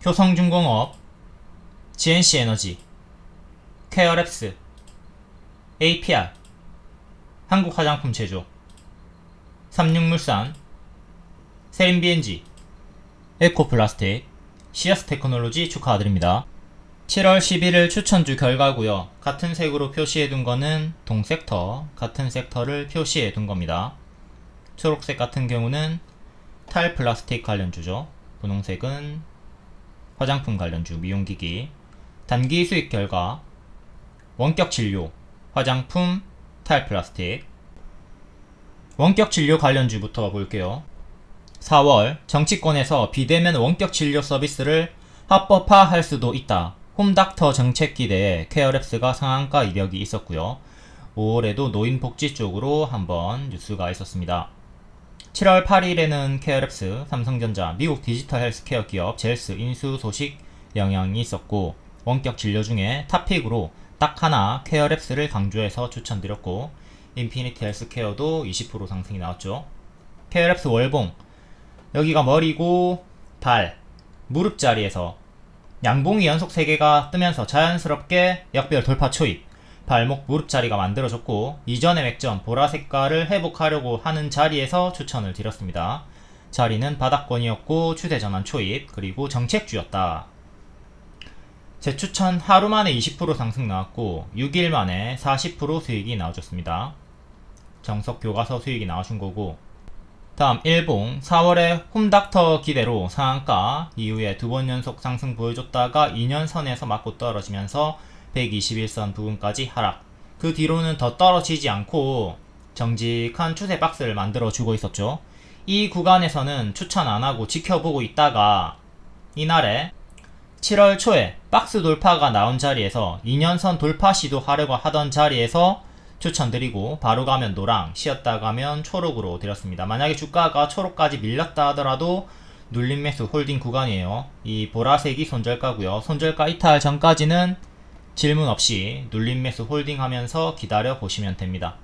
효성중공업, GNC에너지, 케어랩스, APR, 한국화장품제조, 삼육물산, 세린BNG, 에코플라스틱, 시어스테크놀로지 축하드립니다. 7월 11일 추천주 결과고요. 같은 색으로 표시해둔 거는 동섹터, 같은 섹터를 표시해둔 겁니다. 초록색 같은 경우는 타일 플라스틱 관련주죠. 분홍색은 화장품 관련주, 미용기기. 단기 수익 결과 원격 진료, 화장품, 타일 플라스틱. 원격 진료 관련주부터 볼게요. 4월 정치권에서 비대면 원격 진료 서비스를 합법화할 수도 있다. 홈닥터 정책 기대에 케어랩스가 상한가 이력이 있었고요. 5월에도 노인복지 쪽으로 한번 뉴스가 있었습니다. 7월 8일에는 케어랩스, 삼성전자, 미국 디지털 헬스케어 기업 젤스 인수 소식 영향이 있었고, 원격 진료 중에 탑픽으로 딱 하나 케어랩스를 강조해서 추천드렸고, 인피니티 헬스케어도 20% 상승이 나왔죠. 케어랩스 월봉, 여기가 머리고 발, 무릎 자리에서 양봉이 연속 3개가 뜨면서 자연스럽게 역별 돌파 초입, 발목 무릎 자리가 만들어졌고, 이전의 맥점 보라 색깔을 회복하려고 하는 자리에서 추천을 드렸습니다. 자리는 바닥권이었고 추세 전환 초입, 그리고 정책주였다. 제 추천 하루 만에 20% 상승 나왔고 6일 만에 40% 수익이 나와줬습니다. 정석 교과서 수익이 나와준 거고, 다음 일봉 4월에 홈닥터 기대로 상한가 이후에 두 번 연속 상승 보여줬다가 2년선에서 맞고 떨어지면서 121선 부근까지 하락. 그 뒤로는 더 떨어지지 않고 정직한 추세 박스를 만들어 주고 있었죠. 이 구간에서는 추천 안하고 지켜보고 있다가 이날에 7월 초에 박스 돌파가 나온 자리에서 2년선 돌파 시도하려고 하던 자리에서 추천드리고, 바로 가면 노랑, 쉬었다 가면 초록으로 드렸습니다. 만약에 주가가 초록까지 밀렸다 하더라도 눌림 매수 홀딩 구간이에요. 이 보라색이 손절가고요. 손절가 이탈 전까지는 질문 없이 눌림 매수 홀딩 하면서 기다려 보시면 됩니다.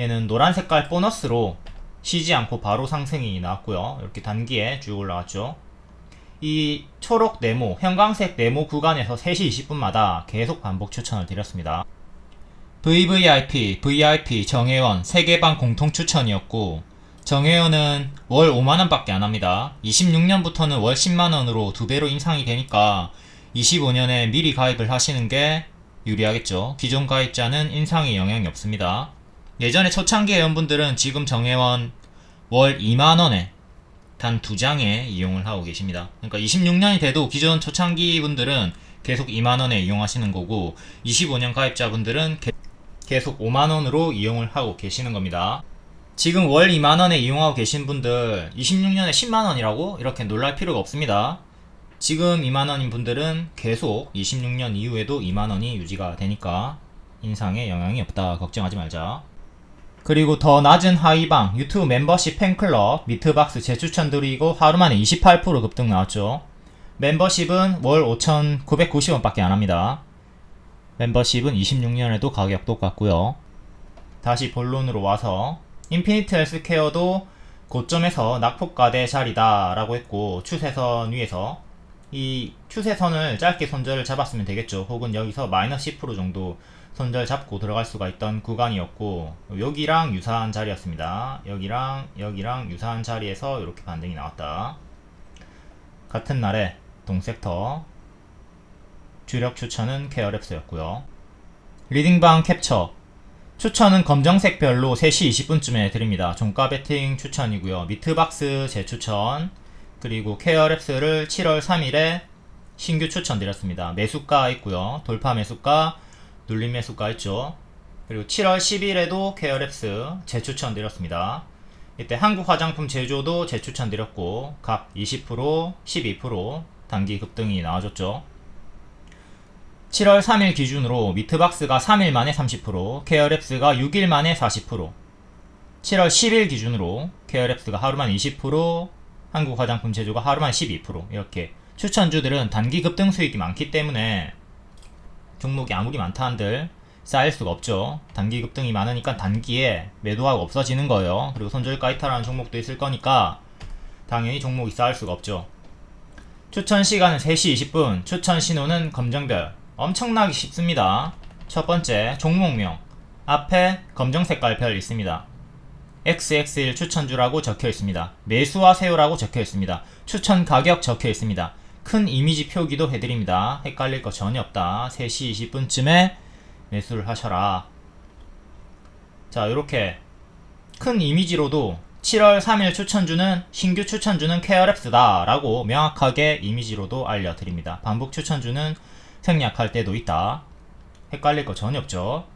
얘는 노란 색깔 보너스로 쉬지 않고 바로 상승이 나왔고요. 이렇게 단기에 쭉 올라왔죠. 이 초록 네모, 형광색 네모 구간에서 3시 20분마다 계속 반복 추천을 드렸습니다. VVIP, VIP, 정혜원 3개방 공통 추천이었고, 정혜원은 월 5만원밖에 안합니다. 26년부터는 월 10만원으로 2배로 인상이 되니까 25년에 미리 가입을 하시는게 유리하겠죠. 기존 가입자는 인상에 영향이 없습니다. 예전에 초창기 회원분들은 지금 정혜원 월 2만원에 단 2장에 이용을 하고 계십니다. 그러니까 26년이 돼도 기존 초창기 분들은 계속 2만원에 이용하시는 거고, 25년 가입자분들은 계속 5만원으로 이용을 하고 계시는 겁니다. 지금 월 2만원에 이용하고 계신 분들 26년에 10만원이라고 이렇게 놀랄 필요가 없습니다. 지금 2만원인 분들은 계속 26년 이후에도 2만원이 유지가 되니까 인상에 영향이 없다. 걱정하지 말자. 그리고 더 낮은 하위방 유튜브 멤버십 팬클럽 미트박스 재추천드리고 하루만에 28% 급등 나왔죠. 멤버십은 월 5,990원 밖에 안합니다. 멤버십은 26년에도 가격 똑같고요. 다시 본론으로 와서 인피니트 헬스케어도 고점에서 낙폭과대 자리다 라고 했고, 추세선 위에서 이 추세선을 짧게 손절을 잡았으면 되겠죠. 혹은 여기서 마이너스 10% 정도 손절 잡고 들어갈 수가 있던 구간이었고, 여기랑 유사한 자리였습니다. 여기랑 유사한 자리에서 이렇게 반등이 나왔다. 같은 날에 동섹터 주력 추천은 케어랩스였고요. 리딩방 캡처 추천은 검정색 별로 3시 20분쯤에 드립니다. 종가 베팅 추천이고요. 미트박스 재추천, 그리고 케어랩스를 7월 3일에 신규 추천 드렸습니다. 매수가 있고요. 돌파 매수가, 눌림 매수가 있죠. 그리고 7월 10일에도 케어랩스 재추천 드렸습니다. 이때 한국 화장품 제조도 재추천 드렸고, 각 20%, 12% 단기 급등이 나와줬죠. 7월 3일 기준으로 미트박스가 3일 만에 30%, 케어랩스가 6일 만에 40%, 7월 10일 기준으로 케어랩스가 하루만 20%, 한국 화장품 제조가 하루만 12%, 이렇게 추천주들은 단기 급등 수익이 많기 때문에 종목이 아무리 많다 한들 쌓일 수가 없죠. 단기 급등이 많으니까 단기에 매도하고 없어지는 거예요. 그리고 손절가 이탈하는 종목도 있을 거니까 당연히 종목이 쌓일 수가 없죠. 추천 시간은 3시 20분, 추천 신호는 검정별. 엄청나게 쉽습니다. 첫 번째, 종목명. 앞에 검정 색깔 별 있습니다. XX1 추천주라고 적혀 있습니다. 매수하세요라고 적혀 있습니다. 추천 가격 적혀 있습니다. 큰 이미지 표기도 해드립니다. 헷갈릴 거 전혀 없다. 3시 20분쯤에 매수를 하셔라. 자, 요렇게 큰 이미지로도 7월 3일 추천주는 신규 추천주는 케어랩스다 라고 명확하게 이미지로도 알려드립니다. 반복 추천주는 생략할 때도 있다. 헷갈릴 거 전혀 없죠.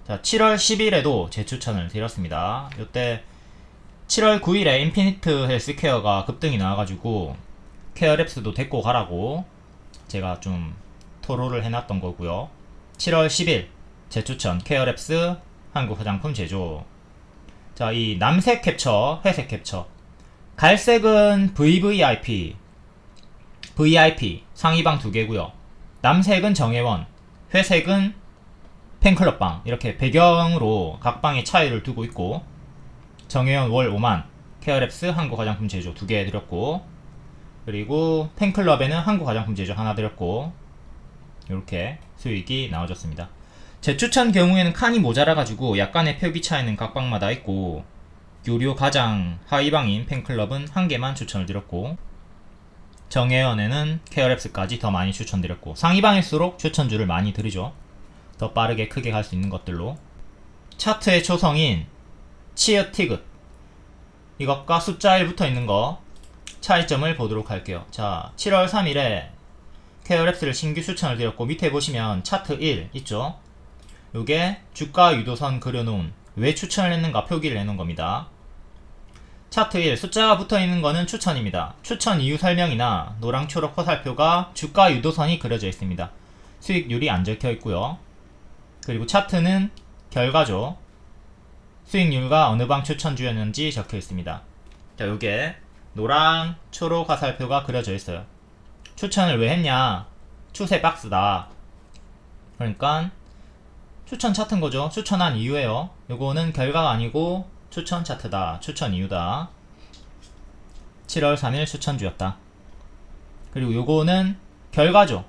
자, 7월 10일에도 재추천을 드렸습니다. 요때 7월 9일에 인피니트 헬스케어가 급등이 나와가지고 케어랩스도 데리고 가라고 제가 좀 토로를 해놨던 거고요. 7월 10일 재추천 케어랩스 한국 화장품 제조. 자, 이 남색 캡처, 회색 캡처. 갈색은 VVIP, VIP 상위방 2개고요. 남색은 정혜원, 회색은 팬클럽방. 이렇게 배경으로 각 방의 차이를 두고 있고, 정혜원 월 5만, 케어랩스 한국 화장품 제조 2개 드렸고, 그리고 팬클럽에는 한국 화장품 제조 하나 드렸고, 이렇게 수익이 나와줬습니다. 재추천 경우에는 칸이 모자라가지고 약간의 표기 차이는 각 방마다 있고, 유료 가장 하위방인 팬클럽은 한 개만 추천을 드렸고, 정혜연에는 케어랩스까지 더 많이 추천드렸고, 상위방일수록 추천주를 많이 드리죠. 더 빠르게 크게 갈 수 있는 것들로. 차트의 초성인 치읓 티귿, 이것과 숫자 1 붙어있는 거 차이점을 보도록 할게요. 자, 7월 3일에 케어랩스를 신규 추천을 드렸고, 밑에 보시면 차트 1 있죠. 요게 주가 유도선 그려놓은 왜 추천을 했는가 표기를 해놓은 겁니다. 차트 1 숫자가 붙어있는 거는 추천입니다. 추천 이유 설명이나 노랑 초록 화살표가 주가 유도선이 그려져 있습니다. 수익률이 안 적혀 있고요. 그리고 차트는 결과죠. 수익률과 어느 방 추천주였는지 적혀 있습니다. 자, 요게 노랑 초록 화살표가 그려져 있어요. 추천을 왜 했냐? 추세 박스다. 그러니까 추천 차트인 거죠. 추천한 이유예요. 요거는 결과가 아니고 추천 차트다. 추천 이유다. 7월 3일 추천주였다. 그리고 요거는 결과죠.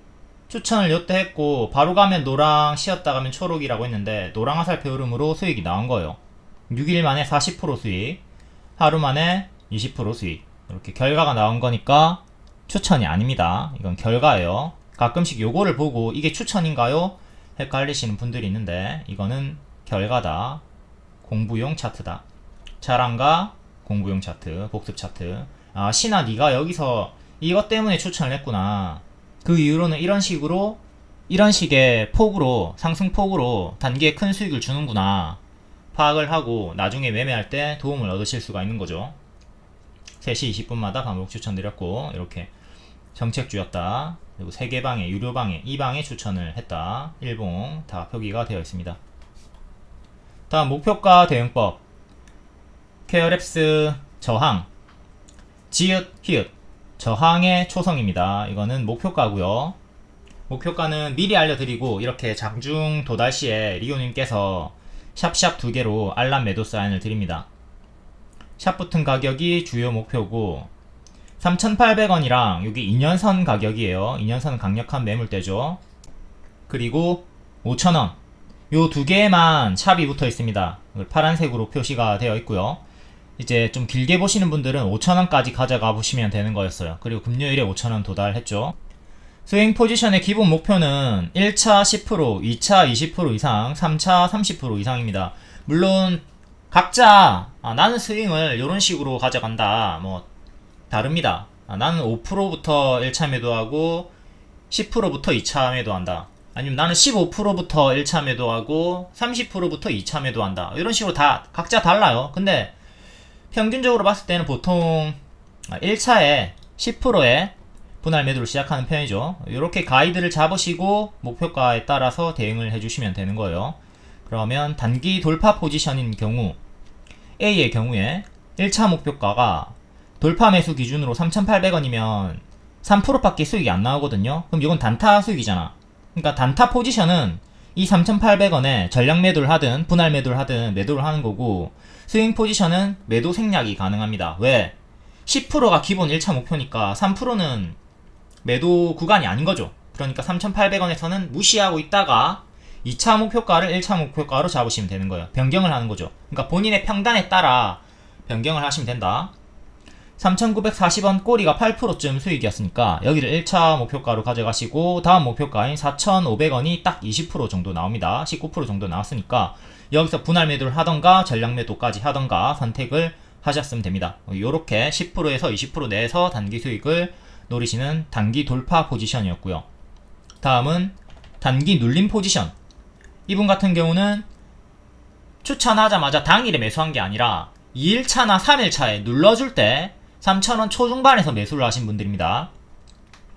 추천을 요때 했고 바로 가면 노랑, 쉬었다 가면 초록이라고 했는데 노랑 화살표 흐름으로 수익이 나온 거예요. 6일 만에 40% 수익, 하루 만에 20% 수익. 이렇게 결과가 나온 거니까 추천이 아닙니다. 이건 결과예요. 가끔씩 요거를 보고 이게 추천인가요? 헷갈리시는 분들이 있는데 이거는 결과다. 공부용 차트다. 자랑과 공부용 차트, 복습 차트. 아, 신아 네가 여기서 이것 때문에 추천을 했구나. 그 이후로는 이런 식의 폭으로, 상승폭으로 단기에 큰 수익을 주는구나 파악을 하고 나중에 매매할 때 도움을 얻으실 수가 있는 거죠. 3시 20분마다 반복 추천드렸고, 이렇게 정책주였다. 그리고 3개 방에, 유료 방에, 이 방에 추천을 했다. 일봉 다 표기가 되어 있습니다. 다음 목표가 대응법. 케어랩스 저항, 지읒, 히읗, 저항의 초성입니다. 이거는 목표가고요. 목표가는 미리 알려드리고 이렇게 장중 도달 시에 리오님께서 샵샵 2개로 알람 매도 사인을 드립니다. 샵 붙은 가격이 주요 목표고 3,800원이랑 여기 2년선 가격이에요. 2년선은 강력한 매물대죠. 그리고 5,000원, 요 두 개에만 샵이 붙어 있습니다. 파란색으로 표시가 되어 있고요. 이제 좀 길게 보시는 분들은 5,000원까지 가져가 보시면 되는 거였어요. 그리고 금요일에 5,000원 도달했죠. 스윙 포지션의 기본 목표는 1차 10%, 2차 20% 이상, 3차 30% 이상입니다. 물론 각자 나는 스윙을 이런 식으로 가져간다, 뭐 다릅니다. 나는 5%부터 1차 매도하고 10%부터 2차 매도한다. 아니면 나는 15%부터 1차 매도하고 30%부터 2차 매도한다. 이런 식으로 다 각자 달라요. 근데 평균적으로 봤을 때는 보통 1차에 10%의 분할 매도를 시작하는 편이죠. 이렇게 가이드를 잡으시고 목표가에 따라서 대응을 해주시면 되는 거예요. 그러면 단기 돌파 포지션인 경우 A의 경우에 1차 목표가가 돌파 매수 기준으로 3,800원이면 3%밖에 수익이 안 나오거든요. 그럼 이건 단타 수익이잖아. 그러니까 단타 포지션은 이 3,800원에 전량 매도를 하든 분할 매도를 하든 매도를 하는 거고, 스윙 포지션은 매도 생략이 가능합니다. 왜? 10%가 기본 1차 목표니까 3%는 매도 구간이 아닌 거죠. 그러니까 3,800원에서는 무시하고 있다가 2차 목표가를 1차 목표가로 잡으시면 되는 거예요. 변경을 하는 거죠. 그러니까 본인의 평단에 따라 변경을 하시면 된다. 3,940원 꼬리가 8%쯤 수익이었으니까 여기를 1차 목표가로 가져가시고 다음 목표가인 4,500원이 딱 20% 정도 나옵니다. 19% 정도 나왔으니까 여기서 분할 매도를 하던가 전량 매도까지 하던가 선택을 하셨으면 됩니다. 이렇게 10%에서 20% 내에서 단기 수익을 노리시는 단기 돌파 포지션이었고요. 다음은 단기 눌림 포지션. 이분 같은 경우는 추천하자마자 당일에 매수한 게 아니라 2일차나 3일차에 눌러줄 때 3,000원 초중반에서 매수를 하신 분들입니다.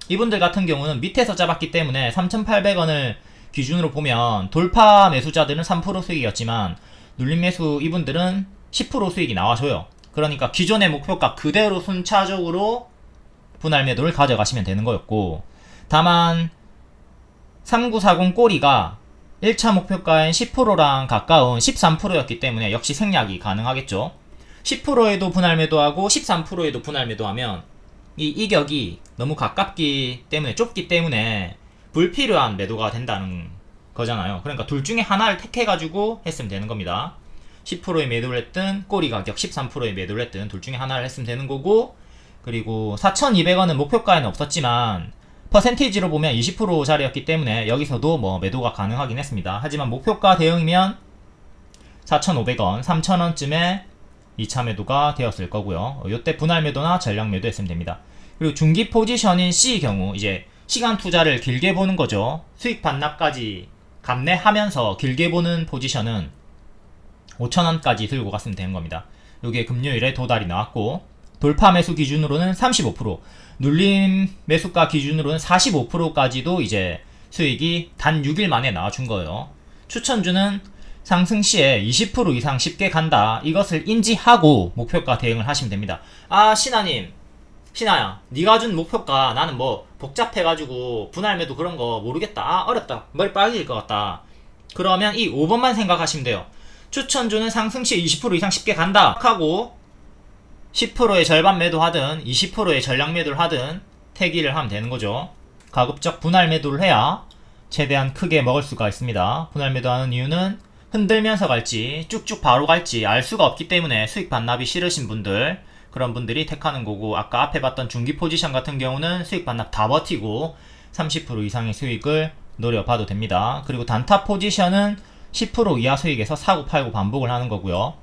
이분들 같은 경우는 밑에서 잡았기 때문에 3,800원을 기준으로 보면 돌파 매수자들은 3% 수익이었지만 눌림 매수 이분들은 10% 수익이 나와줘요. 그러니까 기존의 목표가 그대로 순차적으로 분할 매도를 가져가시면 되는 거였고, 다만 3940 꼬리가 1차 목표가인 10%랑 가까운 13%였기 때문에 역시 생략이 가능하겠죠. 10%에도 분할 매도하고 13%에도 분할 매도하면 이 이격이 너무 가깝기 때문에, 좁기 때문에 불필요한 매도가 된다는 거잖아요. 그러니까 둘 중에 하나를 택해가지고 했으면 되는 겁니다. 10%에 매도를 했든 꼬리 가격 13%에 매도를 했든 둘 중에 하나를 했으면 되는 거고, 그리고 4,200원은 목표가에는 없었지만 퍼센티지로 보면 20%짜리였기 때문에 여기서도 뭐 매도가 가능하긴 했습니다. 하지만 목표가 대응이면 4,500원, 3,000원쯤에 2차 매도가 되었을 거고요. 이때 분할 매도나 전량 매도 했으면 됩니다. 그리고 중기 포지션인 C 경우 이제 시간 투자를 길게 보는 거죠. 수익 반납까지 감내하면서 길게 보는 포지션은 5,000원까지 들고 갔으면 되는 겁니다. 요게 금요일에 도달이 나왔고, 돌파 매수 기준으로는 35%, 눌림 매수가 기준으로는 45%까지도 이제 수익이 단 6일 만에 나와준 거예요. 추천주는 상승 시에 20% 이상 쉽게 간다. 이것을 인지하고 목표가 대응을 하시면 됩니다. 아, 신하님, 신하야, 네가 준 목표가 나는 뭐 복잡해가지고 분할 매도 그런 거 모르겠다. 아, 어렵다. 머리 빠질 것 같다. 그러면 이 5번만 생각하시면 돼요. 추천주는 상승 시에 20% 이상 쉽게 간다 하고 10%의 절반 매도하든 20%의 전량 매도를 하든 태기를 하면 되는 거죠. 가급적 분할 매도를 해야 최대한 크게 먹을 수가 있습니다. 분할 매도하는 이유는 흔들면서 갈지 쭉쭉 바로 갈지 알 수가 없기 때문에 수익 반납이 싫으신 분들, 그런 분들이 택하는 거고, 아까 앞에 봤던 중기 포지션 같은 경우는 수익 반납 다 버티고 30% 이상의 수익을 노려봐도 됩니다. 그리고 단타 포지션은 10% 이하 수익에서 사고 팔고 반복을 하는 거고요.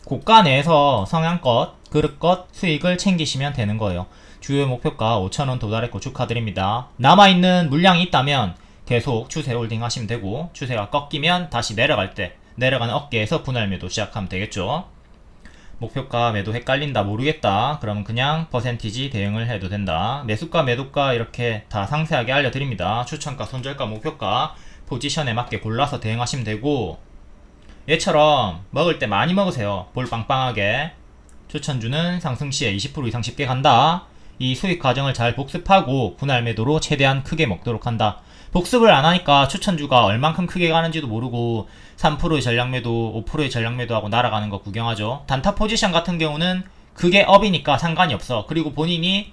고가 내에서 성향껏 그릇껏 수익을 챙기시면 되는 거예요. 주요 목표가 5,000원 도달했고 축하드립니다. 남아있는 물량이 있다면 계속 추세 홀딩 하시면 되고, 추세가 꺾이면 다시 내려갈 때 내려가는 어깨에서 분할 매도 시작하면 되겠죠. 목표가 매도 헷갈린다, 모르겠다, 그러면 그냥 퍼센티지 대응을 해도 된다. 매수가 매도가 이렇게 다 상세하게 알려드립니다. 추천가, 손절가, 목표가 포지션에 맞게 골라서 대응하시면 되고, 얘처럼 먹을 때 많이 먹으세요. 볼 빵빵하게. 추천주는 상승시에 20% 이상 쉽게 간다. 이 수익 과정을 잘 복습하고 분할 매도로 최대한 크게 먹도록 한다. 복습을 안 하니까 추천주가 얼만큼 크게 가는지도 모르고 3%의 전량 매도, 5%의 전량 매도하고 날아가는 거 구경하죠. 단타 포지션 같은 경우는 그게 업이니까 상관이 없어. 그리고 본인이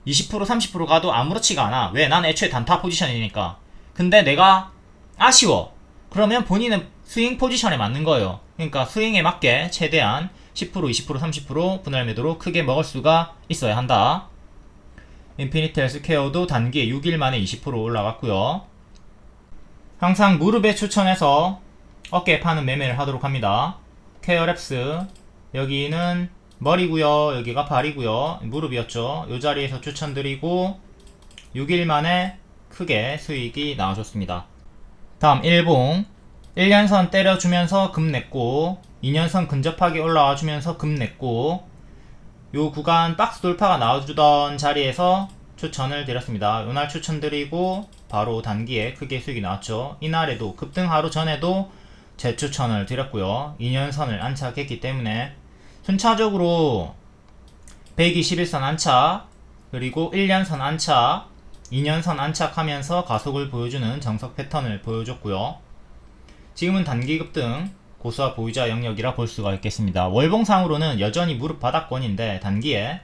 20% 30% 가도 아무렇지가 않아. 왜? 난 애초에 단타 포지션이니까. 근데 내가 아쉬워. 그러면 본인은 스윙 포지션에 맞는 거예요. 그러니까 스윙에 맞게 최대한 10%, 20%, 30% 분할 매도로 크게 먹을 수가 있어야 한다. 인피니트 헬스케어도 단기에 6일 만에 20% 올라갔고요. 항상 무릎에 추천해서 어깨에 파는 매매를 하도록 합니다. 케어랩스, 여기는 머리고요, 여기가 발이고요, 무릎이었죠. 이 자리에서 추천드리고 6일 만에 크게 수익이 나와줬습니다. 다음 일봉, 1년선 때려주면서 금 냈고 2년선 근접하게 올라와 주면서 금 냈고, 요 구간 박스 돌파가 나와주던 자리에서 추천을 드렸습니다. 요날 추천드리고 바로 단기에 크게 수익이 나왔죠. 이날에도 급등 하루 전에도 재추천을 드렸고요. 2년선을 안착했기 때문에 순차적으로 121선 안착, 그리고 1년선 안착, 2년선 안착하면서 가속을 보여주는 정석 패턴을 보여줬고요. 지금은 단기 급등, 고수와 보유자 영역이라 볼 수가 있겠습니다. 월봉상으로는 여전히 무릎 바닥권인데 단기에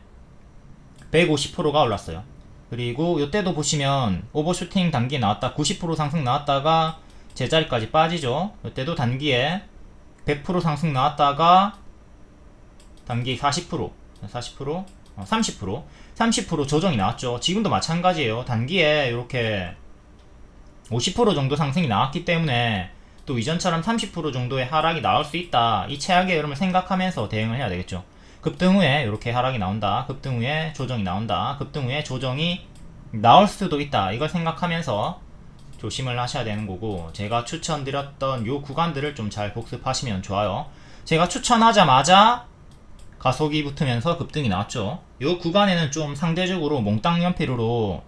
150%가 올랐어요. 그리고 이때도 보시면 오버슈팅 단기 나왔다 90% 상승 나왔다가 제자리까지 빠지죠. 이때도 단기에 100% 상승 나왔다가 단기 40%, 30% 조정이 나왔죠. 지금도 마찬가지예요. 단기에 이렇게 50% 정도 상승이 나왔기 때문에 또 이전처럼 30% 정도의 하락이 나올 수 있다. 이 최악의 흐름을 생각하면서 대응을 해야 되겠죠. 급등 후에 이렇게 하락이 나온다. 급등 후에 조정이 나온다. 급등 후에 조정이 나올 수도 있다. 이걸 생각하면서 조심을 하셔야 되는 거고, 제가 추천드렸던 요 구간들을 좀 잘 복습하시면 좋아요. 제가 추천하자마자 가속이 붙으면서 급등이 나왔죠. 요 구간에는 좀 상대적으로 몽땅 연필으로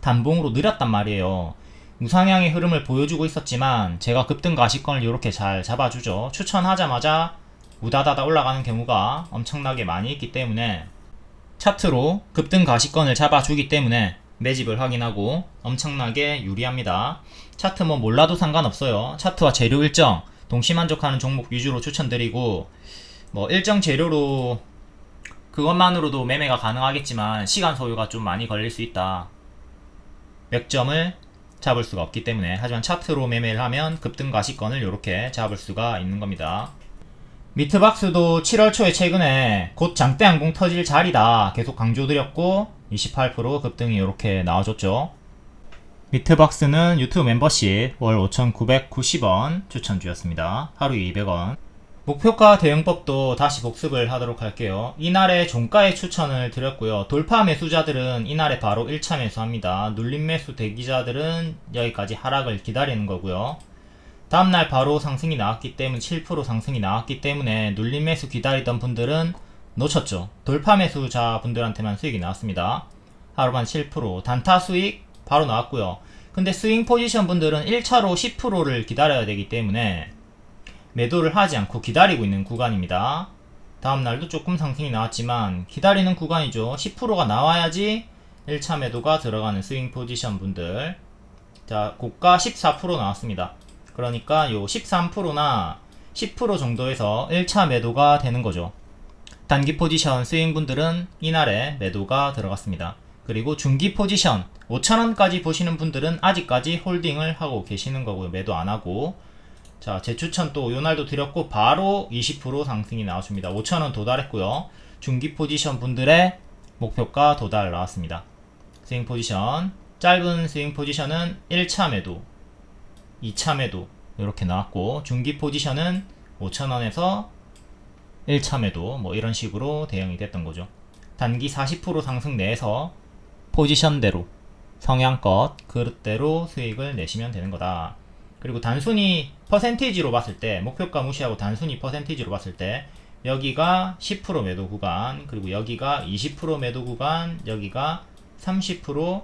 단봉으로 느렸단 말이에요. 우상향의 흐름을 보여주고 있었지만 제가 급등 가시권을 이렇게 잘 잡아주죠. 추천하자마자 우다다다 올라가는 경우가 엄청나게 많이 있기 때문에 차트로 급등 가시권을 잡아주기 때문에 매집을 확인하고 엄청나게 유리합니다. 차트 뭐 몰라도 상관없어요. 차트와 재료 일정 동시만족하는 종목 위주로 추천드리고, 뭐 일정 재료로 그것만으로도 매매가 가능하겠지만 시간 소요가 좀 많이 걸릴 수 있다. 맥점을 잡을 수가 없기 때문에. 하지만 차트로 매매를 하면 급등 가시권을 이렇게 잡을 수가 있는 겁니다. 미트박스도 7월 초에 최근에 곧 장대 항공 터질 자리다 계속 강조드렸고 28% 급등이 이렇게 나와줬죠. 미트박스는 유튜브 멤버십 월 5,990원 추천주였습니다. 하루에 200원. 목표가 대응법도 다시 복습을 하도록 할게요. 이날에 종가의 추천을 드렸고요. 돌파 매수자들은 이날에 바로 1차 매수합니다. 눌림 매수 대기자들은 여기까지 하락을 기다리는 거고요. 다음날 바로 상승이 나왔기 때문에 7% 상승이 나왔기 때문에 눌림 매수 기다리던 분들은 놓쳤죠. 돌파 매수자 분들한테만 수익이 나왔습니다. 하루만 7% 단타 수익 바로 나왔고요. 근데 스윙 포지션 분들은 1차로 10%를 기다려야 되기 때문에 매도를 하지 않고 기다리고 있는 구간입니다. 다음날도 조금 상승이 나왔지만 기다리는 구간이죠. 10%가 나와야지 1차 매도가 들어가는 스윙 포지션 분들. 자, 고가 14% 나왔습니다. 그러니까 요 13%나 10% 정도에서 1차 매도가 되는 거죠. 단기 포지션 스윙 분들은 이날에 매도가 들어갔습니다. 그리고 중기 포지션 5,000원까지 보시는 분들은 아직까지 홀딩을 하고 계시는 거고요. 매도 안 하고. 자, 제 추천 또 요날도 드렸고 바로 20% 상승이 나왔습니다. 5,000원 도달했고요. 중기 포지션 분들의 목표가 도달 나왔습니다. 스윙 포지션 짧은 스윙 포지션은 1차 매도 2차 매도 이렇게 나왔고, 중기 포지션은 5,000원에서 1차 매도 뭐 이런 식으로 대응이 됐던 거죠. 단기 40% 상승 내에서 포지션대로 성향껏 그릇대로 수익을 내시면 되는 거다. 그리고 단순히 퍼센티지로 봤을 때, 목표가 무시하고 단순히 퍼센티지로 봤을 때 여기가 10% 매도 구간, 그리고 여기가 20% 매도 구간, 여기가 30%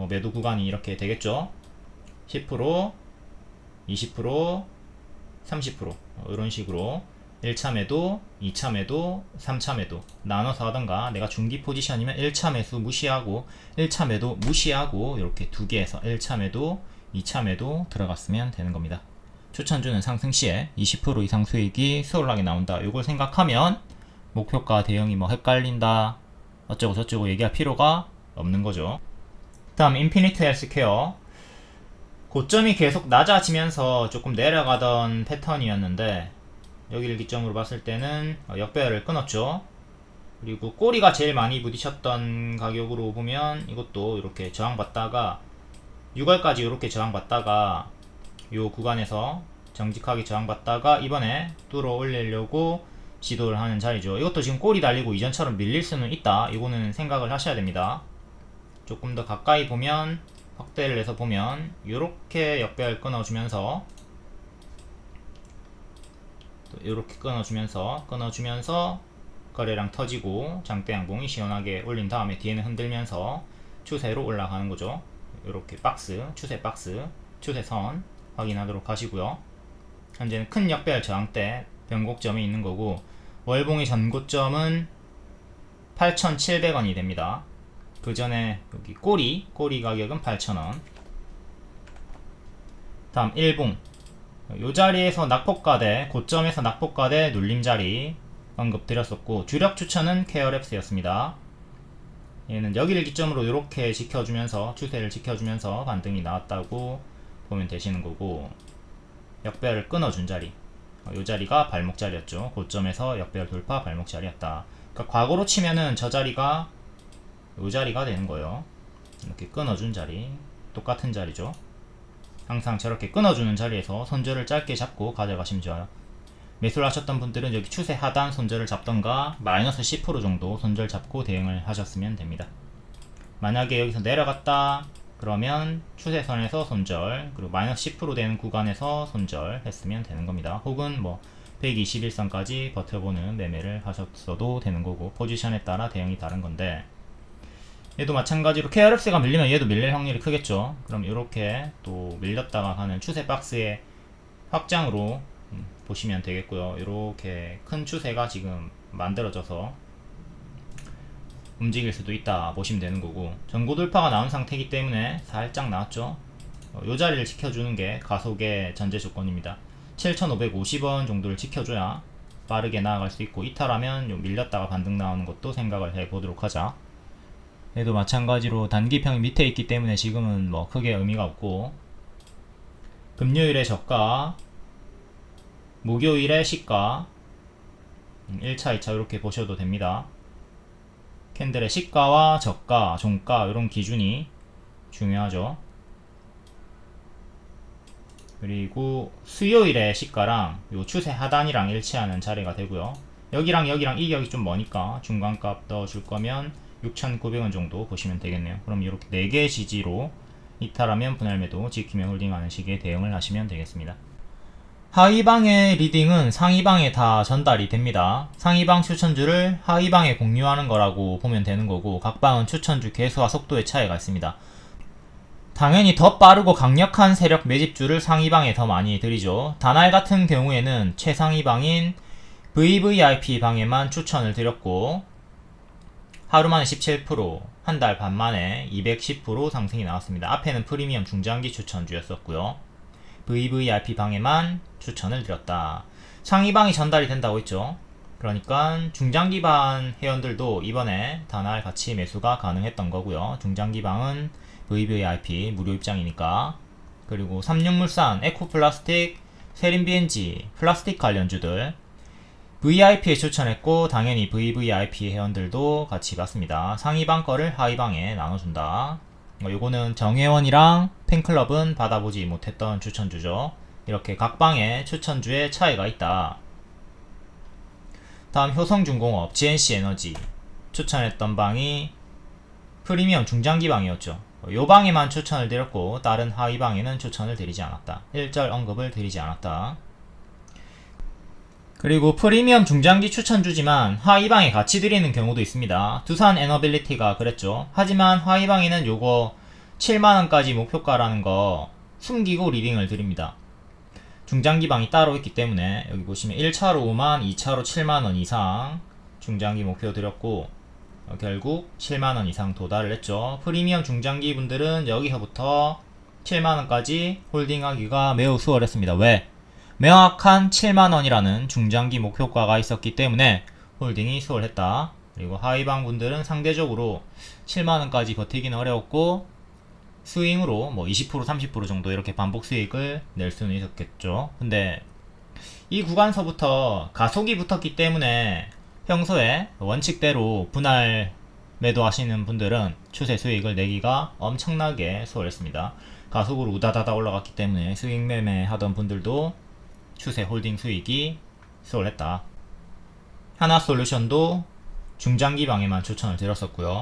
매도 구간이 이렇게 되겠죠. 10%, 20%, 30% 이런 식으로 1차 매도, 2차 매도, 3차 매도 나눠서 하던가, 내가 중기 포지션이면 1차 매수 무시하고 1차 매도 무시하고 이렇게 두 개에서 1차 매도, 2차 매도 들어갔으면 되는 겁니다. 추천주는 상승 시에 20% 이상 수익이 수월하게 나온다. 이걸 생각하면 목표가 대응이 뭐 헷갈린다 어쩌고 저쩌고 얘기할 필요가 없는 거죠. 다음 인피니트 헬스케어. 고점이 계속 낮아지면서 조금 내려가던 패턴이었는데 여기를 기점으로 봤을 때는 역배열을 끊었죠. 그리고 꼬리가 제일 많이 부딪혔던 가격으로 보면 이것도 이렇게 저항받다가 6월까지 이렇게 저항받다가 요 구간에서 정직하게 저항받다가 이번에 뚫어 올리려고 시도를 하는 자리죠. 이것도 지금 꼬리 달리고 이전처럼 밀릴 수는 있다. 이거는 생각을 하셔야 됩니다. 조금 더 가까이 보면, 확대를 해서 보면 이렇게 역배열 끊어주면서 또 이렇게 끊어주면서 거래량 터지고 장대 양봉이 시원하게 올린 다음에 뒤에는 흔들면서 추세로 올라가는 거죠. 이렇게 박스, 추세선 확인하도록 하시고요. 현재는 큰 역배열 저항대 변곡점이 있는 거고, 월봉의 전고점은 8,700원이 됩니다. 그 전에 여기 꼬리 가격은 8,000원. 다음 일봉. 요 자리에서 낙폭가대, 고점에서 낙폭가대 눌림자리 언급 드렸었고, 주력 추천은 케어랩스였습니다. 얘는 여기를 기점으로 이렇게 지켜주면서 추세를 지켜주면서 반등이 나왔다고 보면 되시는 거고, 역배열을 끊어준 자리, 이 자리가 발목 자리였죠. 고점에서 역배열 돌파 발목 자리였다. 그러니까 과거로 치면은 저 자리가 이 자리가 되는 거예요. 이렇게 끊어준 자리, 똑같은 자리죠. 항상 저렇게 끊어주는 자리에서 손절을 짧게 잡고 가져가시면 좋아요. 매수를 하셨던 분들은 여기 추세 하단 손절을 잡던가 마이너스 10% 정도 손절 잡고 대응을 하셨으면 됩니다. 만약에 여기서 내려갔다 그러면 추세선에서 손절, 그리고 마이너스 10% 되는 구간에서 손절 했으면 되는 겁니다. 혹은 뭐 121선까지 버텨보는 매매를 하셨어도 되는 거고, 포지션에 따라 대응이 다른 건데, 얘도 마찬가지로 KRX가 밀리면 얘도 밀릴 확률이 크겠죠. 그럼 이렇게 또 밀렸다가 가는 추세 박스의 확장으로 보시면 되겠고요. 이렇게 큰 추세가 지금 만들어져서 움직일 수도 있다 보시면 되는 거고, 전고 돌파가 나온 상태이기 때문에 살짝 나왔죠. 이 자리를 지켜주는 게 가속의 전제 조건입니다. 7,550원 정도를 지켜줘야 빠르게 나아갈 수 있고, 이탈하면 요 밀렸다가 반등 나오는 것도 생각을 해보도록 하자. 얘도 마찬가지로 단기평이 밑에 있기 때문에 지금은 뭐 크게 의미가 없고, 금요일에 저가, 목요일에 시가, 1차, 2차 이렇게 보셔도 됩니다. 캔들의 시가와 저가, 종가 이런 기준이 중요하죠. 그리고 수요일에 시가랑 요 추세 하단이랑 일치하는 자리가 되고요. 여기랑 여기랑 이 격이 좀 머니까 중간값 넣어줄 거면 6,900원 정도 보시면 되겠네요. 그럼 이렇게 4개의 지지로 이탈하면 분할 매도, 지키며 홀딩하는 식의 대응을 하시면 되겠습니다. 하위방의 리딩은 상위방에 다 전달이 됩니다. 상위방 추천주를 하위방에 공유하는 거라고 보면 되는 거고, 각 방은 추천주 개수와 속도의 차이가 있습니다. 당연히 더 빠르고 강력한 세력 매집주를 상위방에 더 많이 드리죠. 다날 같은 경우에는 최상위방인 VVIP 방에만 추천을 드렸고, 하루 만에 17%, 한 달 반 만에 210% 상승이 나왔습니다. 앞에는 프리미엄 중장기 추천주였었고요. VVIP 방에만 추천을 드렸다. 상위방이 전달이 된다고 했죠. 그러니까 중장기 방 회원들도 이번에 다날 같이 매수가 가능했던 거고요. 중장기 방은 VVIP 무료 입장이니까. 그리고 삼육물산, 에코플라스틱, 세린BNG, 플라스틱 관련주들 VIP에 추천했고, 당연히 VVIP 회원들도 같이 받습니다. 상위방 거를 하위방에 나눠준다. 요거는 정회원이랑 팬클럽은 받아보지 못했던 추천주죠. 이렇게 각 방에 추천주의 차이가 있다. 다음 효성중공업, GNC에너지 추천했던 방이 프리미엄 중장기 방이었죠. 요 방에만 추천을 드렸고, 다른 하위 방에는 추천을 드리지 않았다. 일절 언급을 드리지 않았다. 그리고 프리미엄 중장기 추천주지만 하위방에 같이 드리는 경우도 있습니다. 두산 에너빌리티가 그랬죠. 하지만 하위방에는 요거 7만원까지 목표가라는 거 숨기고 리딩을 드립니다. 중장기방이 따로 있기 때문에 여기 보시면 1차로 5만, 2차로 7만원 이상 중장기 목표 드렸고, 결국 7만원 이상 도달을 했죠. 프리미엄 중장기 분들은 여기서부터 7만원까지 홀딩하기가 매우 수월했습니다. 왜? 명확한 7만원이라는 중장기 목표가가 있었기 때문에 홀딩이 수월했다. 그리고 하위방 분들은 상대적으로 7만원까지 버티기는 어려웠고, 스윙으로 뭐 20%, 30% 정도 이렇게 반복 수익을 낼 수는 있었겠죠. 근데 이 구간서부터 가속이 붙었기 때문에 평소에 원칙대로 분할 매도하시는 분들은 추세 수익을 내기가 엄청나게 수월했습니다. 가속으로 우다다다 올라갔기 때문에 수익 매매 하던 분들도 추세 홀딩 수익이 수월했다. 하나솔루션도 중장기 방에만 추천을 드렸었고요.